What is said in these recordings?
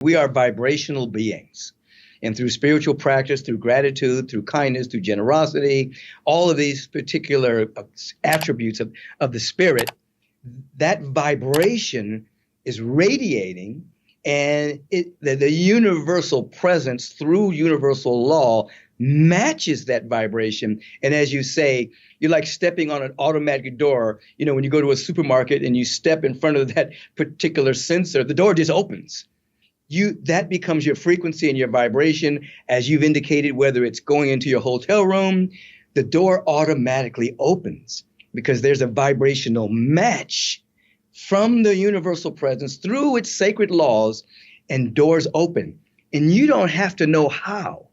We are vibrational beings. And through spiritual practice, through gratitude, through kindness, through generosity, all of these particular attributes of the spirit, that vibration is radiating, and the universal presence through universal law matches that vibration. And as you say, you're like stepping on an automatic door. You know, when you go to a supermarket and you step in front of that particular sensor, the door just opens. That becomes your frequency and your vibration. As you've indicated, whether it's going into your hotel room, the door automatically opens because there's a vibrational match from the universal presence through its sacred laws, and doors open. And you don't have to know how.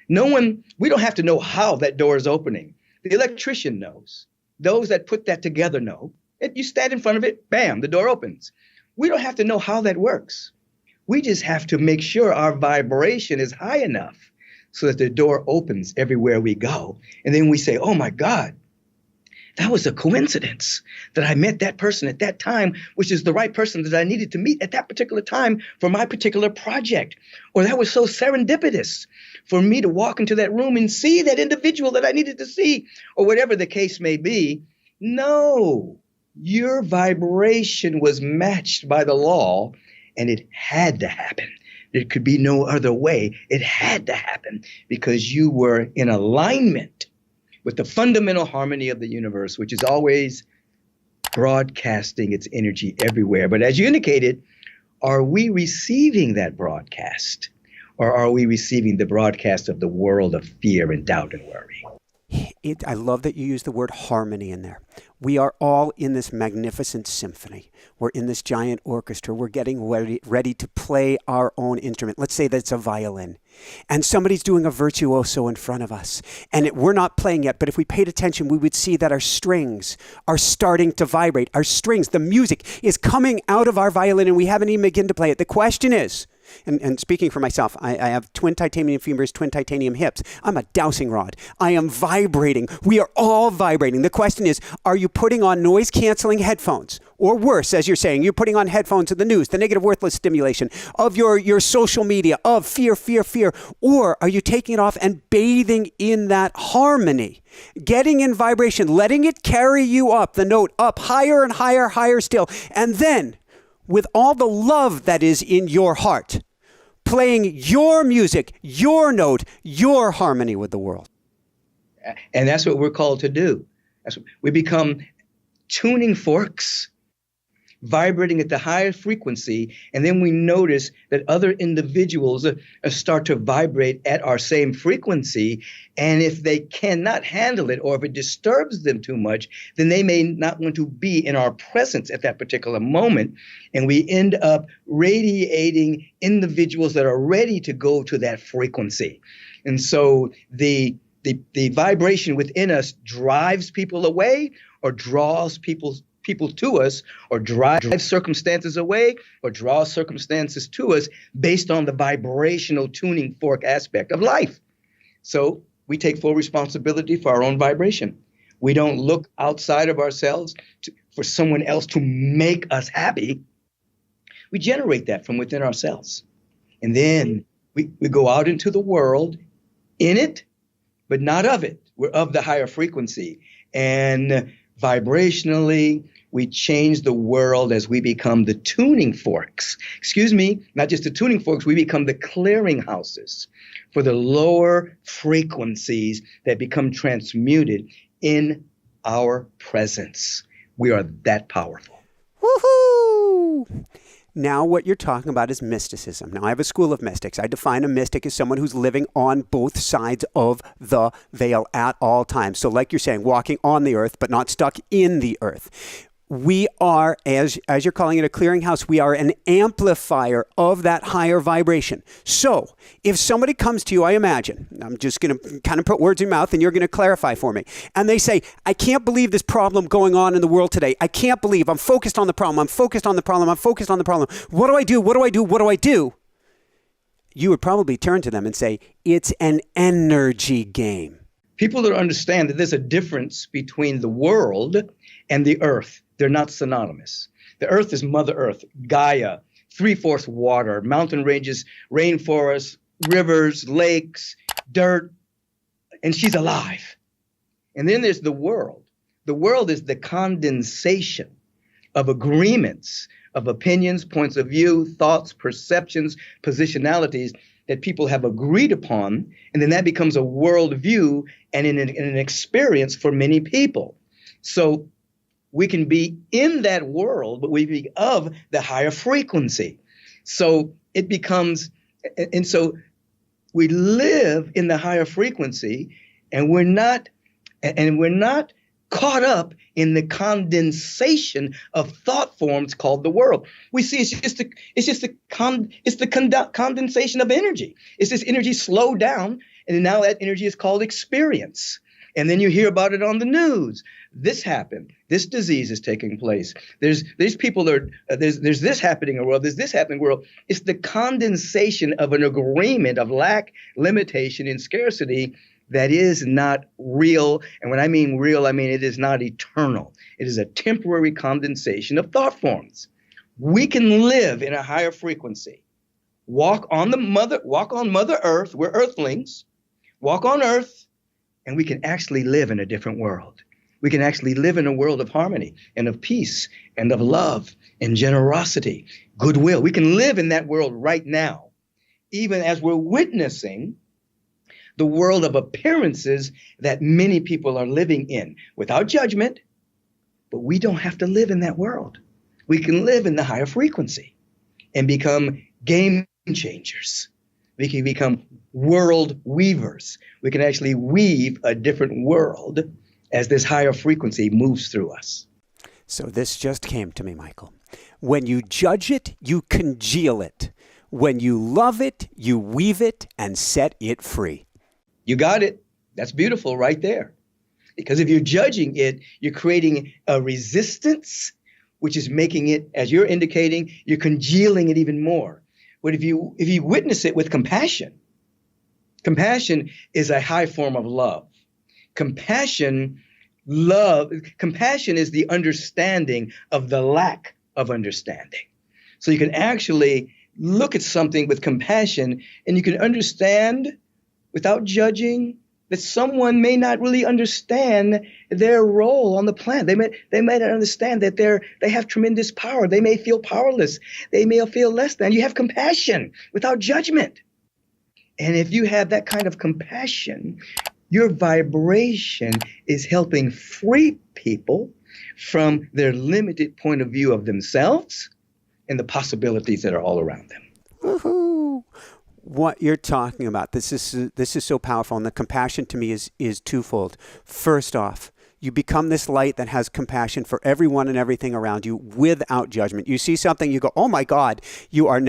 We don't have to know how that door is opening. The electrician knows. Those that put that together know. You stand in front of it, bam, the door opens. We don't have to know how that works. We just have to make sure our vibration is high enough so that the door opens everywhere we go. And then we say, oh my God, that was a coincidence that I met that person at that time, which is the right person that I needed to meet at that particular time for my particular project. Or that was so serendipitous for me to walk into that room and see that individual that I needed to see, or whatever the case may be. No, your vibration was matched by the law, and it had to happen. There could be no other way. It had to happen because you were in alignment with the fundamental harmony of the universe, which is always broadcasting its energy everywhere. But as you indicated, are we receiving that broadcast? Or are we receiving the broadcast of the world of fear and doubt and worry? I love that you use the word harmony in there. We are all in this magnificent symphony. We're in this giant orchestra. We're getting ready to play our own instrument. Let's say that's a violin. And somebody's doing a virtuoso in front of us. And we're not playing yet, but if we paid attention, we would see that our strings are starting to vibrate. Our strings, the music is coming out of our violin, and we haven't even begun to play it. The question is, and speaking for myself, I have twin titanium femurs, twin titanium hips. I'm a dowsing rod. I am vibrating. We are all vibrating. The question is, are you putting on noise-canceling headphones? Or worse, as you're saying, you're putting on headphones of the news, the negative, worthless stimulation, of your social media, of fear, fear, fear. Or are you taking it off and bathing in that harmony, getting in vibration, letting it carry you up, the note up higher and higher, higher still. And then, with all the love that is in your heart, playing your music, your note, your harmony with the world. And that's what we're called to do. We become tuning forks, vibrating at the highest frequency, and then we notice that other individuals start to vibrate at our same frequency, and if they cannot handle it, or if it disturbs them too much, then they may not want to be in our presence at that particular moment, and we end up radiating individuals that are ready to go to that frequency. And so the vibration within us drives people away, or draws people to us, or drive circumstances away, or draw circumstances to us based on the vibrational tuning fork aspect of life. So we take full responsibility for our own vibration. We don't look outside of ourselves for someone else to make us happy. We generate that from within ourselves. And then we go out into the world in it, but not of it. We're of the higher frequency. And vibrationally, we change the world as we become the tuning forks. Not just the tuning forks, we become the clearinghouses for the lower frequencies that become transmuted in our presence. We are that powerful. Woohoo! Now what you're talking about is mysticism. Now I have a school of mystics. I define a mystic as someone who's living on both sides of the veil at all times. So like you're saying, walking on the earth, but not stuck in the earth. We are, as you're calling it, a clearinghouse, we are an amplifier of that higher vibration. So if somebody comes to you, I imagine, I'm just going to kind of put words in your mouth and you're going to clarify for me. And they say, I can't believe this problem going on in the world today. I can't believe I'm focused on the problem. I'm focused on the problem. I'm focused on the problem. What do I do? What do I do? What do I do? You would probably turn to them and say, it's an energy game. People that understand that there's a difference between the world and the earth. They're not synonymous. The earth is Mother Earth, Gaia, three-fourths water, mountain ranges, rainforests, rivers, lakes, dirt, and she's alive. And then there's the world. The world is the condensation of agreements, of opinions, points of view, thoughts, perceptions, positionalities that people have agreed upon, and then that becomes a worldview and an experience for many people. So we can be in that world, but we be of the higher frequency. So it becomes, and so we live in the higher frequency, and we're not caught up in the condensation of thought forms called the world. We see it's the condensation of energy. It's this energy slowed down, and now that energy is called experience. And then you hear about it on the news. This happened. This disease is taking place. There's people that are, there's this happening in the world. There's this happening in the world. It's the condensation of an agreement of lack, limitation, and scarcity that is not real. And when I mean real, I mean it is not eternal. It is a temporary condensation of thought forms. We can live in a higher frequency. Walk on Mother Earth. We're earthlings. Walk on Earth, and we can actually live in a different world. We can actually live in a world of harmony and of peace and of love and generosity, goodwill. We can live in that world right now, even as we're witnessing the world of appearances that many people are living in without judgment. But we don't have to live in that world. We can live in the higher frequency and become game changers. We can become world weavers. We can actually weave a different world as this higher frequency moves through us. So this just came to me, Michael. When you judge it, you congeal it. When you love it, you weave it and set it free. You got it. That's beautiful right there. Because if you're judging it, you're creating a resistance, which is making it, as you're indicating, you're congealing it even more. But if you witness it with compassion, compassion is a high form of love. Compassion is the understanding of the lack of understanding. So you can actually look at something with compassion, and you can understand without judging that someone may not really understand their role on the planet. They may not understand that they have tremendous power. They may feel powerless. They may feel less than. You have compassion without judgment. And if you have that kind of compassion, your vibration is helping free people from their limited point of view of themselves and the possibilities that are all around them. Woohoo! What you're talking about, this is so powerful, and the compassion to me is twofold. First off, you become this light that has compassion for everyone and everything around you without judgment. You see something, you go, oh my God, you are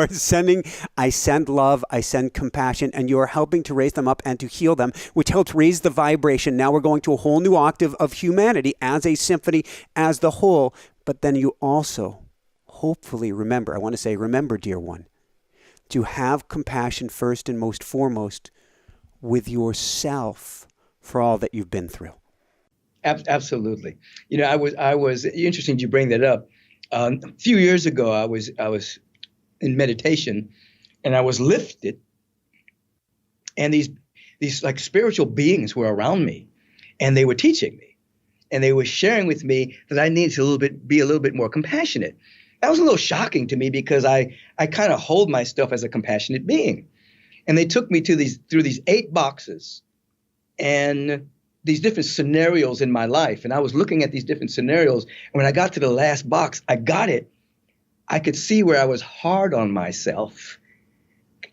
sending, I send love, I send compassion, and you are helping to raise them up and to heal them, which helps raise the vibration. Now we're going to a whole new octave of humanity as a symphony, as the whole. But then you also, hopefully, remember, dear one, to have compassion first and most foremost with yourself for all that you've been through. Absolutely. You know, I was interesting you bring that up. A few years ago, I was in meditation, and I was lifted, and these like spiritual beings were around me, and they were teaching me, and they were sharing with me that I needed to be a little bit more compassionate. That was a little shocking to me because I kind of hold myself as a compassionate being, and they took me through these 8 boxes, and these different scenarios in my life. And I was looking at these different scenarios. And when I got to the last box, I got it. I could see where I was hard on myself,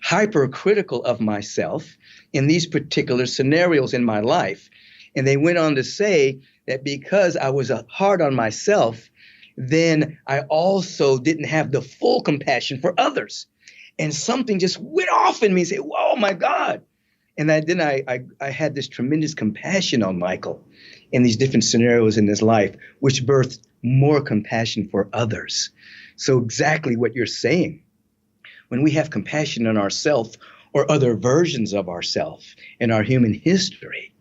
hypercritical of myself in these particular scenarios in my life. And they went on to say that because I was hard on myself, then I also didn't have the full compassion for others. And something just went off in me and said, oh my God. And then I had this tremendous compassion on Michael in these different scenarios in his life, which birthed more compassion for others. So exactly what you're saying. When we have compassion on ourselves or other versions of ourselves in our human history,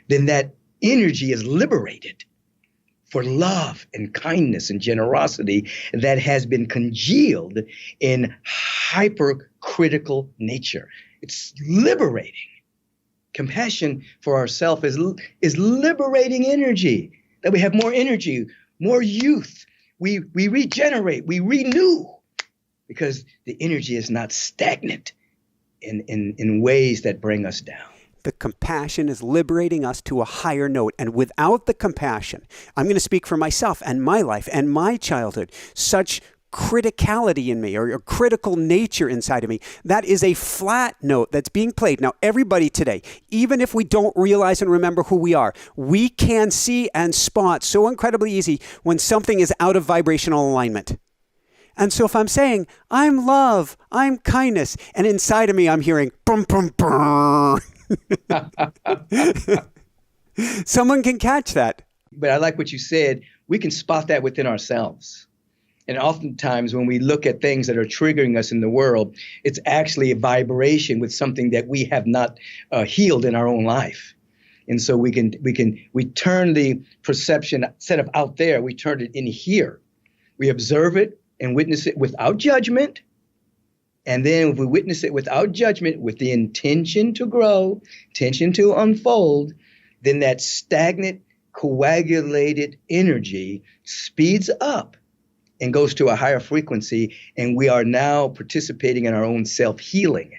then that energy is liberated. for love and kindness and generosity that has been congealed in hypercritical nature. It's liberating. Compassion for ourselves is liberating energy, that we have more energy, more youth. We regenerate, we renew, because the energy is not stagnant in ways that bring us down. The compassion is liberating us to a higher note. And without the compassion, I'm going to speak for myself and my life and my childhood, such criticality in me or critical nature inside of me, that is a flat note that's being played. Now, everybody today, even if we don't realize and remember who we are, we can see and spot so incredibly easy when something is out of vibrational alignment. And so if I'm saying, I'm love, I'm kindness, and inside of me I'm hearing, bum, bum, bum. Someone can catch that. But I like what you said. We can spot that within ourselves. And oftentimes when we look at things that are triggering us in the world, it's actually a vibration with something that we have not healed in our own life. And so we turn the perception instead of out there, we turn it in here. We observe it and witness it without judgment. And then if we witness it without judgment, with the intention to grow, intention to unfold, then that stagnant, coagulated energy speeds up and goes to a higher frequency. And we are now participating in our own self-healing.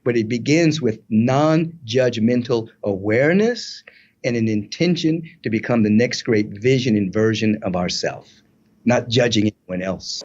But it begins with non-judgmental awareness and an intention to become the next great vision and version of ourselves, not judging anyone else.